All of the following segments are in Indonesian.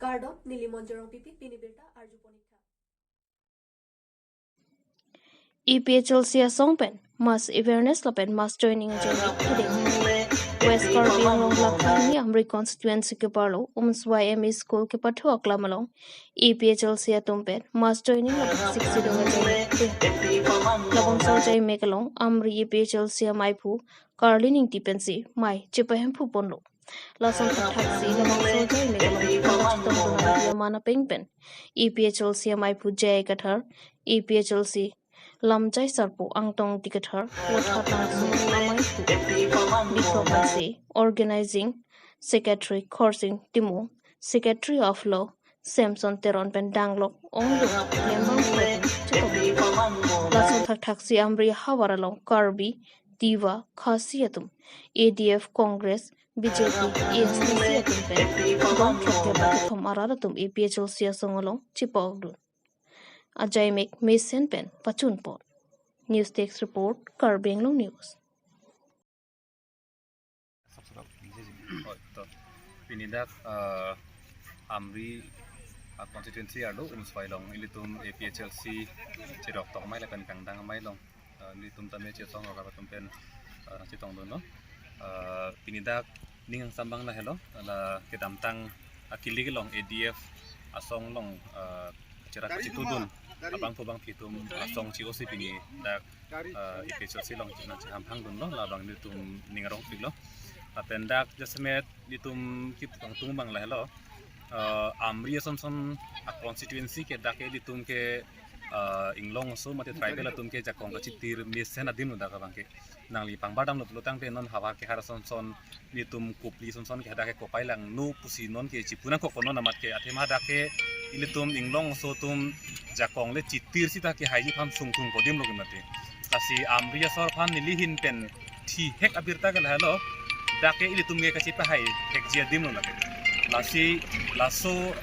Kardo Nilimonjorong Pipi Pinibirta Arjuponika. EPHLC Songpen Mass Awareness Lapen Mass Joining Journey Heading West Karbi Anglong Lakhani Amri Constituency ke Parlo YME School ke Pathuak Lamalong EPHLC Tumpen Mass Joining Lapen 60 Donga Jai Labang Sau Jai Mekalong Amri EPHLC Maipu Karlining Tipensi Mai Chipahem Puponlo Lasang Taxi Labang Sau Jai Mekalong Pangachitong Donga Yamana Pengpen EPHLC Maipu Jai Kathar EPHLC Lamjai Sarpo Angtong Tikathar Wathatang Su Lamai Pu Diplomacy Organizing Secretary Coursing Timo Secretary of Law Samson Teron Pendanglok Ongdo Lembang Prodin Chitong Lasang Taxi Amri Hawaralong Karbi Diva Khasiatum ADF Congress BJP ASTC Atum Pen Don Trokke Bakathom Araratum APHL Siasongolong Chipogdun Ajay Mek Mason Pen Pachunpot News Text Report Karbi Anglong News Pinidak Amri constituency alo Umswailong ilitum APHLC Chirok Tok Mai Lakan Kangdang Mailong ilitum Tame Chesong Rakatum Pen Chitong Dono Pinidak Ningang Sambang na hello la Kedamtang Akiligilong ADF Asong Long Chirak Chitudun Abang Pubang Pitum Asong COC Pini dak APHLC Long Hampang Dun lo labang litum Ningarong Piglo Pendak jasmet litum kit tumbang lah hello Amri son a constituency ke dak litum ke Inglong so mate tribal litum ke jakong ka citir mesen adim dak bangke nang li pangbadam lo tang pe non hawa ke har son litum kupli son ke dak ke kopai lang nu pusi non ke cipuna ko kono namat ke athema dak ke litum Inglong so tum jakong le citir sita ke haji pham sungtung ko dim lo gemate kasi Amri sor phan nilihin pen thi hek abirta ke hello dake ilitum ge kasi pahai hek jia dim lo lage lasi laso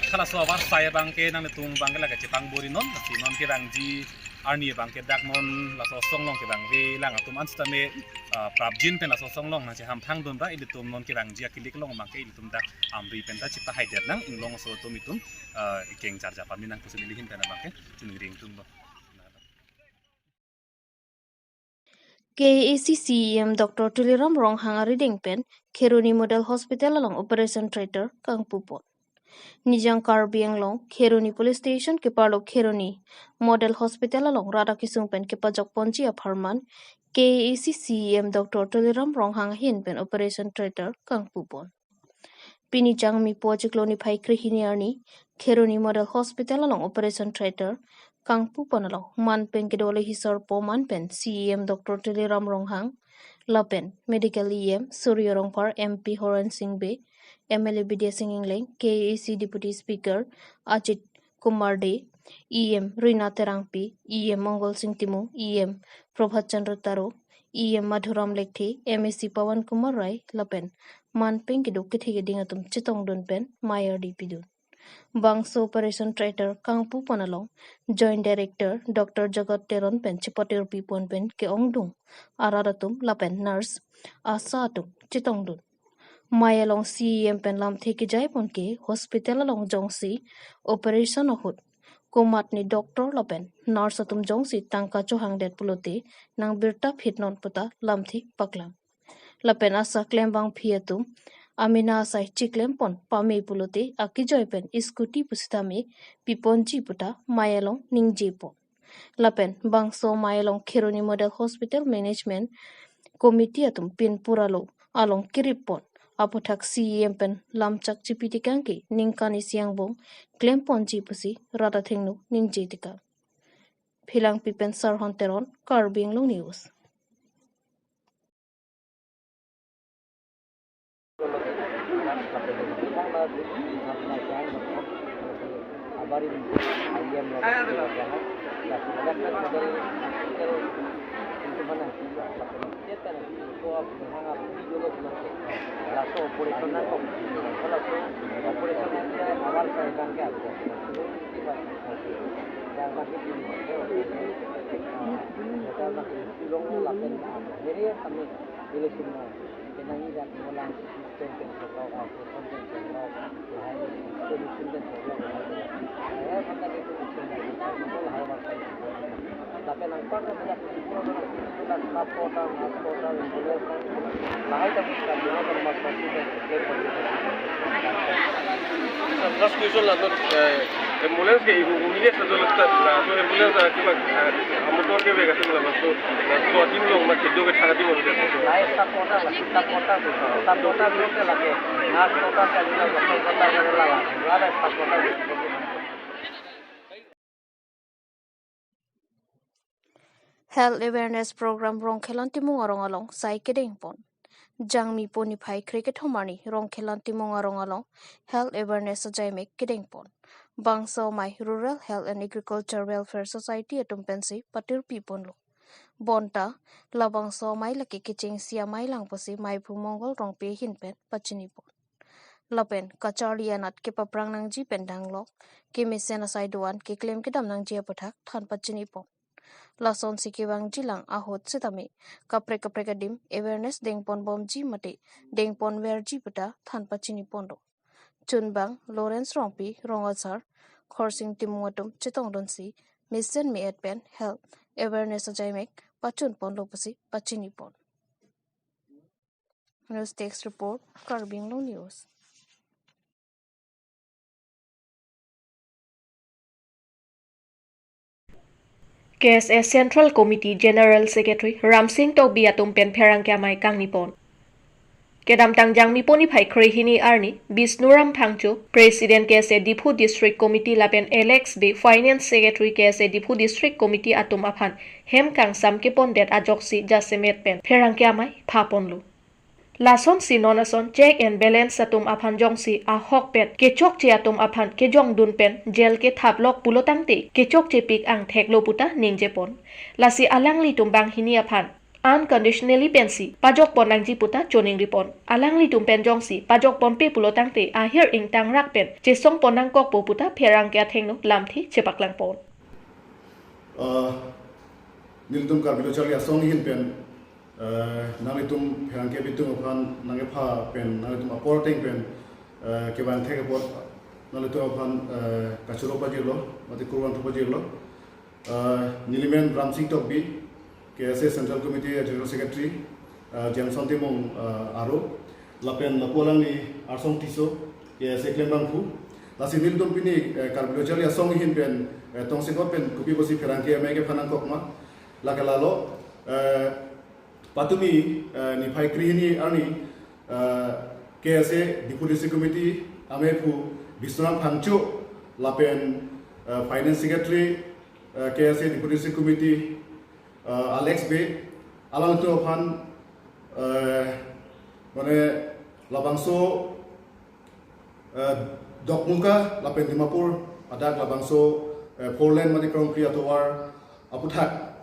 khala so awar saya bangke nang tung bangke lage cipang bori non lasi non ke rangji arni bangke dak mon laso songlong ke bangwe lang atum anstame prabjin pen laso songlong na ham phang dun ra ilitum non ke rangji akilik long bangke ilitum dak amri pen ta cipahai der nang inglong so tum itum ikeng charja paminang kusilihin pen bangke chuniring tum lo KACCEM Dr. Tuliram Rong Hangari Dingpen Kheroni Model Hospital along Operation Traitor Kangpupot Nijang Karbi Anglong Kheroni Police Station ke Parlo Kheroni Model Hospital along Radakisungpen ke Pajok Ponji Aparman KACCEM Dr. Tuliram Rong Hang Hinpen Operation Traitor Kangpupot Pinijang mi Pojikloni Pai Krihiniarni Kheroni Model Hospital along Operation Traitor Kangpu Panalo Manpen Kedole Hisar Poman Pen CEM Dr. Tuliram Ronghang Lapen Medical EM Surya Rongpar MP Horan Singh Be MLA Bidya Singh Ingling KAC Deputy Speaker Ajit Kumar De EM Rina Terangpi EM Mongol Singh Timu EM Prabhat Chandra Taro EM Madhuram Lekthi MSc Pawan Kumar Rai Lapen Manpen Kedok Kethigadingatum Chitong Dun Pen Mayer Dipidun Bangso Operation Traitor Kangpu Panalong Joint Director Dr. Jagat Teron Pen Chipotir Pipon Pen Ke Ongdung Araratum Lapen Nurse Asatum Chitongdun Mayalong CEM Pen Lam Theki Jaipon Ke Hospital along Jongsi Operation Ohut Komat ni Doctor Lapen Nurse Atum Jongsi Tangka Chohang Det Pulote Nang Birta Phitnon Puta Lamthi Paklang Lapen Asa Klembang Phiatum Amina sai chiklem pon pame pulote akijoy pen iskuti pustame piponji puta mayalong ningjepo lapen bangso mayalong Kheroni Model Hospital Management Committee atum pin puralo along kiripon aputhak CEM pen lamchak chipitikangke ningkani siangbong klem ponji pusi rada thengnu ningjetika philang pipen sarhonteron Karbi Anglong News Last question lah, ambulance ke ibu umilnya satu letak, so ambulance cuma motor ke mereka semua masuk, so tim long macam dua ke tiga tim orang tu. Lain tak kota mereka lagi, nak kota saja lah, kota yang lain, ada tak kota. Health awareness program rong khelan timung arong along sai kedeng pon. Jangmi poni phai cricket homani rong khelan timung arong along health awareness sajaimek kedeng pon. Bangsa mai Rural Health and Agriculture Welfare Society atum pensi patir pipon lo. Bonta labangsa mai laki kiching sia mai lang pasi mai phu mongol rong pe hin pen pachini pon. Lapen kachari anat ke paprang nang ji pendang lo ke misen asai duan ke claim ke dam nang ji pathak than pachini pon. Lason sikiwang jilang ahot sitami kapre kadim awareness dengpon bom ji mate dengpon wer ji pata than pachini pondo. Chunbang Lawrence Rompi Rongasar Khorsing Timuatum Chitong Donsi Mission Me at Pen Health Awareness Ajaimek Pachun Pon Lopasi Pachini Pon. News Text Report Karbi Anglong News. KSS Central Committee General Secretary Ram Singh Tobi atum pen pherang kya mai kang nipon. Kedam tangjang miponi phai krehini arni Bisnuram Phangchu President KSA Dipu District Committee lapen Alex B Finance Secretary KSA Dipu District Committee atum aphan hem kang sam ke pondet ajoksi jasemet pen pherang kya mai phapon lu. Lason si nonason check and balance atum aphan jongsi a hok pet ke chok che atum aphan ke jong dun pen gel ke thaplok pulotangte ke chok che pik ang theklo puta ningje pon. Lasi alangli tumbang hini aphan unconditionally pensi pajok pon nangji puta choning ripon alangli tumpen jongsi pajok pon pe pulotangte a here ing tang rak pen che song pon nang kok po puta pherang kya thengno lamthi chepaklang pon. Niltum Karbi Anglong song hin pen nalitum pherang ke bitung aphan nange pha pen nalitum aporting pen ke ban theke pot nalitum aphan kachuro pajilo mati kurwan pajilo nilimen Ramsing Tokbi KSA Central Committee General Secretary Jamson Timong Aro lapen lapolang ni Arsong Tiso KSA Klembang Pu lasi niltum pini Karbi Anglong song hin pen tong sekot pen kupi bosi pherang ke mege phanang kokma lakalalo patumi ni phai krihini arni KSA Dipu District Committee amepu Bisnuram Phangchu lapen Finance Secretary KSA Dipu District Committee Alex B alang tu aphan mane labangso dokmuka lapen Dimapur adak labangso Poland mane krong kriatowar aputhak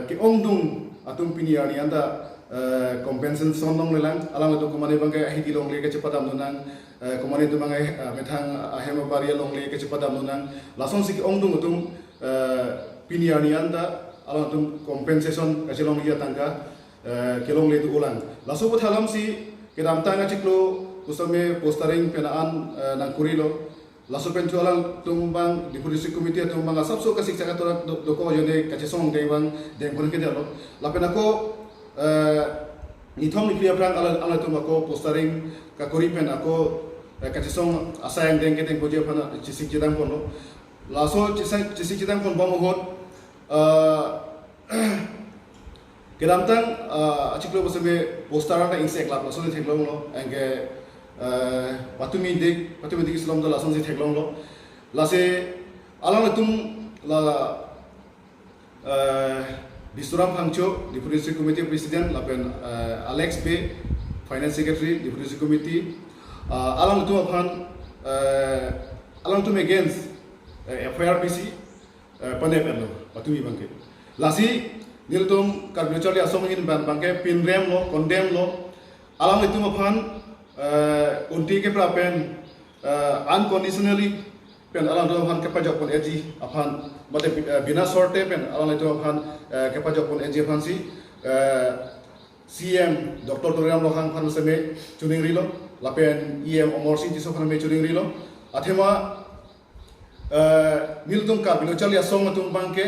ki ongdung atum pini ani anda compensation sondong lelang alang itu kumane bangke hiti long le ke cepadam nunang kumane itu bangai methang ahema baria long le ke cepadam nunang lason sik ongdung atum pini ani anda alang atum compensation ke long le tangka ke long le itu ulang laso buthalam si ke dam tanga ciklo usame postering penaan nang kurilo laso pen alang tumbang di District Committee tumbang asap so kasik caka tora doko yone kace song dei bang deng pon ke dalo lapen ako nithong ni pria prang ala tumbako postering ka kori pen ako kace song asayang deng ke deng boje pana cisik jidang pon laso cisik jidang pon bamohot kedam tang achiklo bosebe postara ka insek lap laso ni theklong lo engke patumi dik Islam dala langsung si theklong lo lase alang tum la Bisnuram Phangchu Dipu District Committee President lapen Alex B Finance Secretary Dipu District Committee alang tum aphan alang tum against FIRPC panepelo patumi bangke lasi niltum Karbi Anglong asongin bangke pinrem lo condemn lo alang tum aphan unti ke prapen unconditionally pen alang do han kapajok pon eji aphan mate bina sorte pen alang itu aphan kapajok pon eji aphan si CM Dr. Toriam Lohang phan seme chuning rilo lapen IM omorsin tiso khana mechuring rilo athema niltum ka bino chalia song atum bangke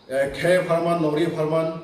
khe farman lori farman